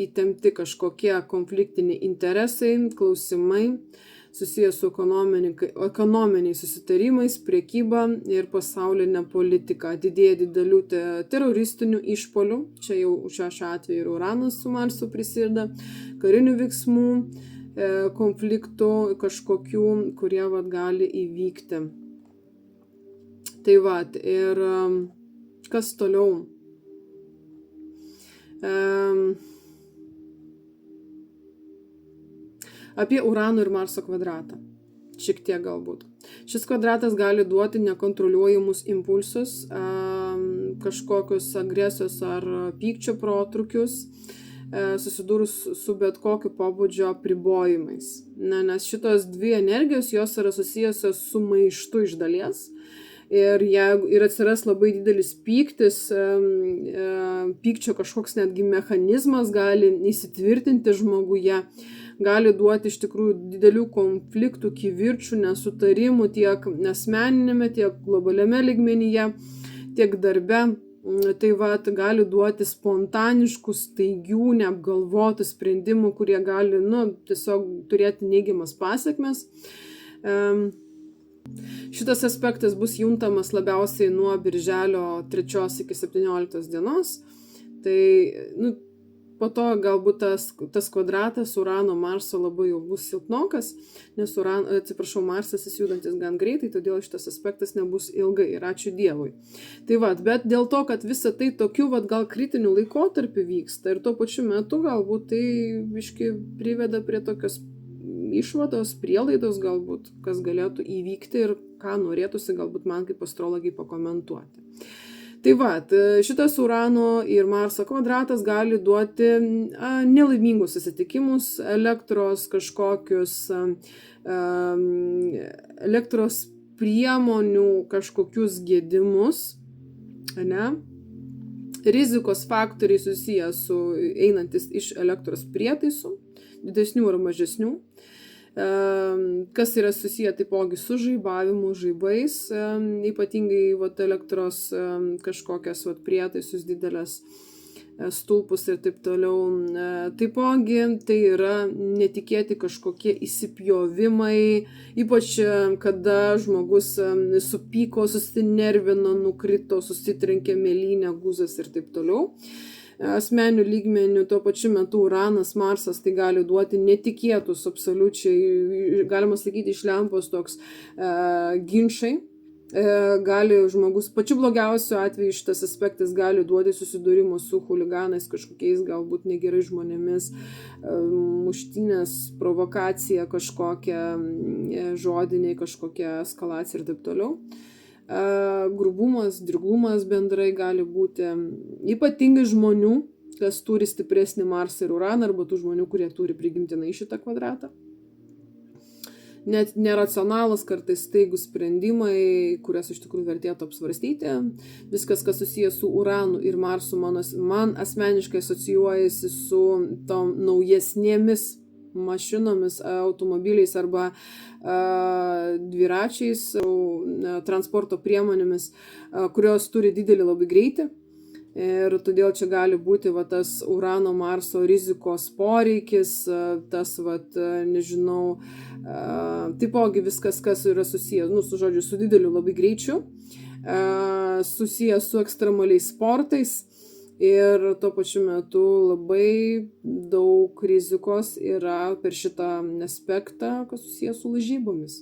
įtempti kažkokie konfliktiniai interesai, klausimai susijęs su ekonominiais susitarimais, prekyba ir pasaulinė politika. Didėja didelių teroristinių išpolių, čia jau šiuo atveju ir Uranas su Marsu prisideda, karinių veiksmų, konfliktų kažkokių, kurie vat gali įvykti. Tai vat, ir kas toliau? Apie Urano ir Marso kvadratą. Šiek tiek galbūt. Šis kvadratas gali duoti nekontroliuojamus impulsus, kažkokius agresijos ar pykčio protrukius, susidūrus su bet kokiu pobūdžio apribojimais. Nes šitos dvi energijos, jos yra susijusios su maištu iš dalies ir atsiras labai didelis pyktis, pykčio kažkoks netgi mechanizmas gali įsitvirtinti žmoguje, gali duoti iš tikrųjų didelių konfliktų, kivirčų, nesutarimų tiek asmeninėme, tiek globaliame lygmenyje, tiek darbe. Tai gali duoti spontaniškų, staigių, neapgalvotų sprendimų, kurie gali tiesiog turėti neigiamas pasekmes. Šitas aspektas bus juntamas labiausiai nuo birželio 3 iki 17 dienos. Tai po to galbūt tas kvadratas Urano Marso labai jau bus silpnokas, nes Marsas jis judantis gan greitai, todėl šitas aspektas nebus ilgai ir ačiū Dievui. Tai bet dėl to, kad visa tai tokiu gal kritiniu laikotarpiu vyksta ir tuo pačiu metu galbūt tai biški priveda prie tokios išvados, prielaidos galbūt, kas galėtų įvykti ir ką norėtųsi galbūt man kaip astrologai pakomentuoti. Tai šitas Urano ir Marso kvadratas gali duoti nelaimingus susitikimus, elektros kažkokius, elektros priemonių kažkokius gedimus, ne? Rizikos faktoriai susiję su einantis iš elektros prietaisų, didesnių ar mažesnių, kas yra susiję taipogi su žaibavimu, žaibais, ypatingai elektros kažkokias prietaisus, didelės stulpus ir taip toliau. Taipogi tai yra netikėti kažkokie įsipjovimai, ypač kada žmogus supyko, susinervino, nukrito, susitrenkė mėlynę, guzas ir taip toliau. Asmenių lygmenių tuo pačiu metu Uranas, Marsas tai gali duoti netikėtus, absoliučiai, galima sakyti, iš lempos toks ginčai. Gali žmogus, pačiu blogiausiu atveju šitas aspektas gali duoti susidūrimus su chuliganais, kažkokiais galbūt negerai žmonėmis, muštynės, provokacija kažkokia, žodiniai kažkokia eskalacija ir taip toliau. Grubumas, dirglumas bendrai gali būti, ypatingai žmonių, kas turi stipresnį Marsą ir Uraną, arba tų žmonių, kurie turi prigimtinai šitą kvadratą. Net neracionalus kartais staigūs sprendimai, kurias iš tikrųjų vertėtų apsvarstyti. Viskas, kas susijęs su Uranu ir Marsu, man asmeniškai asocijuojasi su tom naujesnėmis mašinomis, automobiliais arba dviračiais, transporto priemonėmis, kurios turi didelį labai greitį. Ir todėl čia gali būti tas Urano Marso rizikos poreikis, tas, nežinau, taipogi viskas, kas yra susijęs, su dideliu labai greičiu, susijęs su ekstremaliais sportais. Ir tuo pačiu metu labai daug rizikos yra per šitą aspektą, kas susijęs su lažybomis.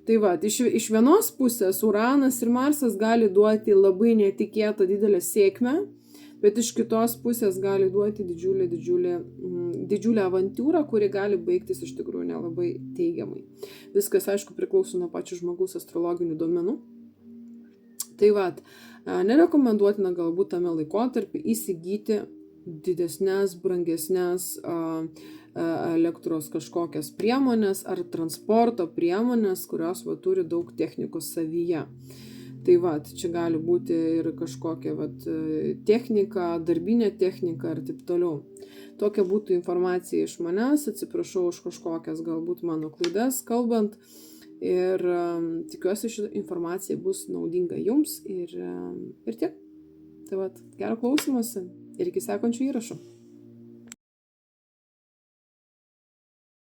Tai iš vienos pusės Uranas ir Marsas gali duoti labai netikėtą didelę sėkmę, bet iš kitos pusės gali duoti didžiulę avantūrą, kuri gali baigtis iš tikrųjų nelabai teigiamai. Viskas, aišku, priklauso nuo pačių žmogaus astrologinių duomenų. Tai nerekomenduotina galbūt tame laikotarpį įsigyti didesnės, brangesnės elektros kažkokias priemonės ar transporto priemonės, kurios turi daug technikos savyje. Tai čia gali būti ir kažkokia technika, darbinė technika ir taip toliau. Tokia būtų informacija iš manęs, atsiprašau už kažkokias galbūt mano klaidas kalbant. Ir tikiuosi ši informacija bus naudinga jums ir tiek. Tai gero klausymosi ir iki sekančių įrašų.